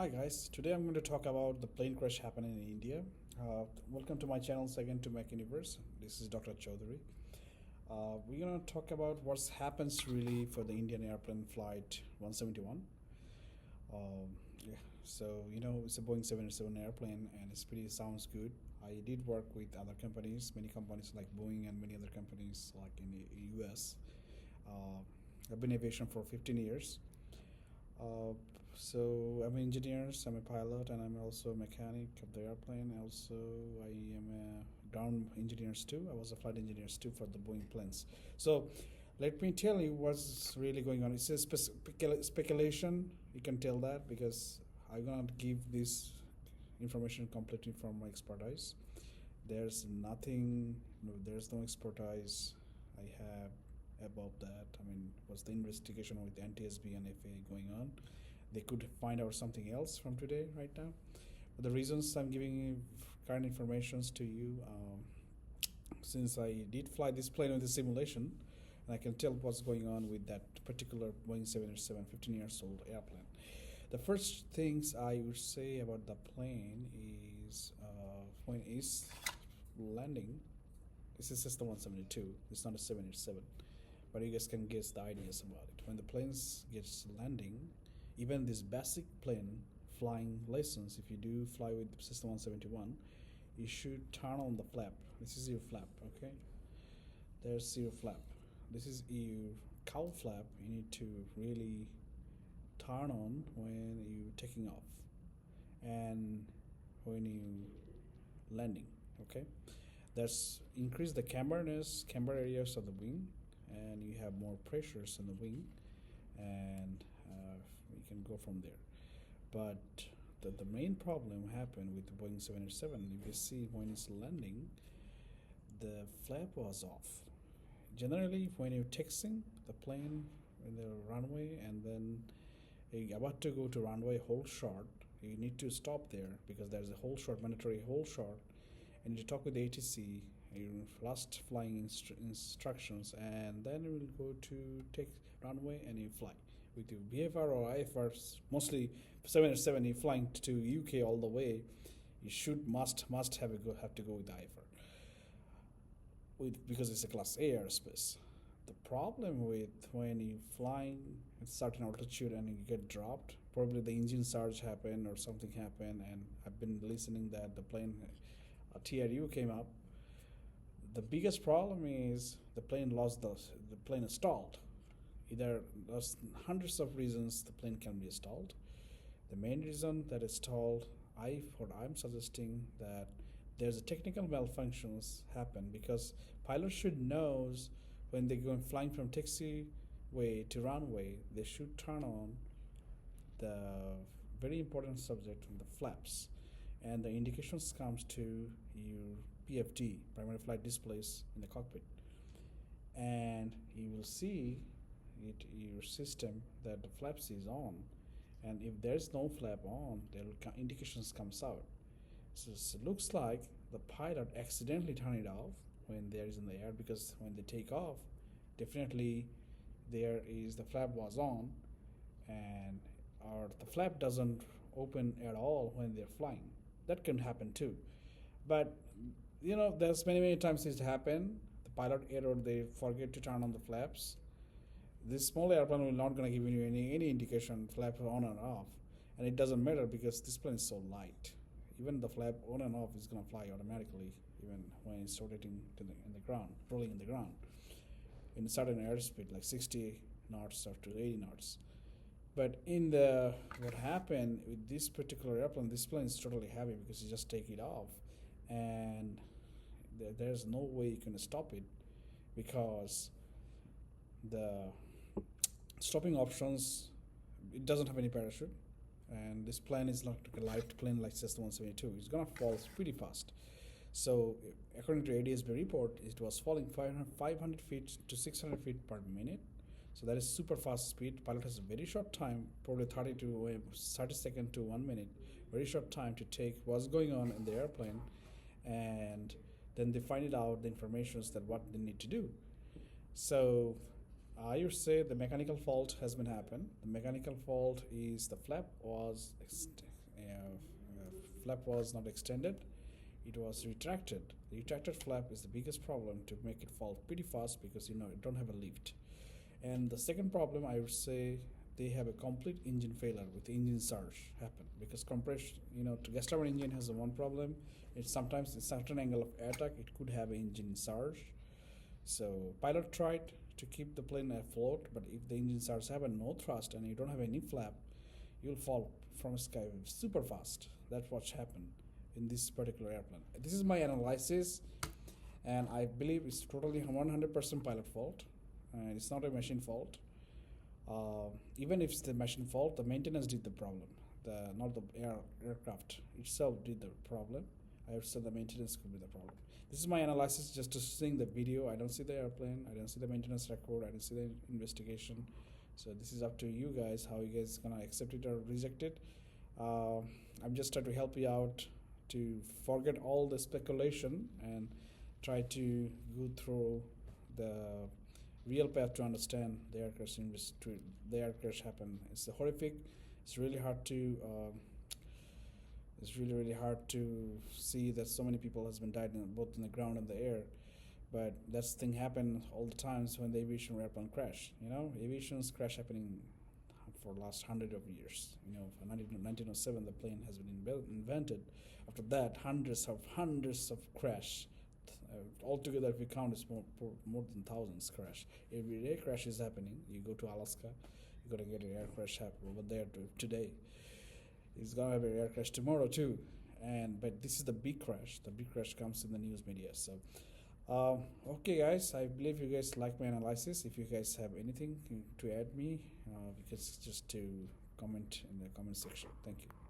Hi guys, today I'm going to talk about the plane crash happening in India. Welcome to my channel Second to Mac Universe. This is Dr. Chaudhary. We're going to talk about what happens really for the Indian airplane flight 171. Yeah, so it's a Boeing 787 airplane and it's pretty sounds good. I did work with other companies, many companies like Boeing and many other companies like in the US. Uh, I've been in aviation for 15 years. Uh, so I'm an engineer, I'm a pilot, and I'm also a mechanic of the airplane. Also, I am a ground engineer too. I was a flight engineer too for the Boeing planes. So let me tell you what's really going on. It's a speculation. You can tell that because I'm gonna give this information completely from my expertise. There's nothing. No, there's no expertise I have about that. I mean, was the investigation with NTSB and FAA going on? They could find out something else from today, right now. But the reasons I'm giving current informations to you, since I did fly this plane with the simulation, and I can tell what's going on with that particular Boeing 787 15 years old airplane. The first things I would say about the plane is when it's landing, this is system 172. It's not a 787, but you guys can guess the ideas about it. When the planes gets landing, even this basic plane flying license, if you do fly with system 171, you should turn on the flap. This is your flap, okay? There's your flap. This is your cowl flap. You need to really turn on when you taking off and when you landing, okay? That's increase the camber areas of the wing, and you have more pressures in the wing, and we can go from there. But the main problem happened with the Boeing 787. If you see when it's landing, the flap was off. Generally, when you're taxiing the plane in the runway and then you're about to go to runway hold short, you need to stop there because there's a hold short, mandatory hold short, and you talk with the ATC, your last flying instructions, and then you will go to take runway and you fly with your BFR or IFR. Mostly 787, you flying to UK all the way, you should must have to go with the IFR with because it's a class A airspace. The problem with when you flying at certain altitude and you get dropped, probably the engine surge happened or something happened, and I've been listening that the plane TRU came up. The biggest problem is the plane lost the plane is stalled. Either there's hundreds of reasons the plane can be stalled. The main reason that it's stalled, I'm suggesting that there's a technical malfunctions happen because pilots should knows when they're going flying from taxiway to runway, they should turn on the very important subject, the flaps, and the indications comes to your PFD, primary flight displays in the cockpit, and you will see it your system that the flaps is on, and if there's no flap on, there will indications comes out. So it looks like the pilot accidentally turned it off when there is in the air because when they take off, definitely there is the flap was on, and or the flap doesn't open at all when they're flying. That can happen too, but there's many times it happen. The pilot error, they forget to turn on the flaps. This small airplane will not gonna give you any indication flap on and off, and it doesn't matter because this plane is so light. Even the flap on and off is gonna fly automatically, even when it's rotating in the ground, rolling in the ground, in certain airspeed like 60 knots up to 80 knots. But in the what happened with this particular airplane, this plane is totally heavy because you just take it off, and there's no way you can stop it because the stopping options, it doesn't have any parachute, and this plane is not like a light plane like Cessna 172. It's gonna fall pretty fast. So according to ADSB report, it was falling 500 feet to 600 feet per minute. So that is super fast speed. Pilot has a very short time, probably 30 seconds to 1 minute, very short time to take what's going on in the airplane, and then they find it out the information that what they need to do. So I would say the mechanical fault has been happened. The mechanical fault is the flap was flap was not extended, it was retracted. The retracted flap is the biggest problem to make it fall pretty fast because you don't have a lift. And the second problem, I would say, they have a complete engine failure with engine surge happen because compression. To gas turbine engine has a one problem. It's sometimes a certain angle of attack. It could have an engine surge. So pilot tried to keep the plane afloat, but if the engine starts having no thrust and you don't have any flap, you'll fall from the sky super fast. That's what's happened in this particular airplane. This is my analysis, and I believe it's totally 100% pilot fault, and it's not a machine fault. Even if it's the machine fault, the maintenance did the problem. Not the aircraft itself did the problem. I would say the maintenance could be the problem. This is my analysis just to seeing the video. I don't see the airplane. I don't see the maintenance record. I don't see the investigation. So this is up to you guys how you guys gonna accept it or reject it. I'm just trying to help you out to forget all the speculation and try to go through the real path to understand the air crash. The air crash happened. It's horrific. It's really hard to. It's really hard to see that so many people has been died both in the ground and the air, but that's thing happen all the times when the aviation airplane crash. Aviation's crash happening for last 100 of years. For 1907 the plane has been invented. After that, hundreds of crash. Altogether, if we count, it's more than thousands crash. Every day crash is happening. You go to Alaska, you're gonna get an air crash happen over there today. It's gonna have an air crash tomorrow too, but this is the big crash. The big crash comes in the news media. So, okay, guys, I believe you guys like my analysis. If you guys have anything to add me, because just to comment in the comment section. Thank you.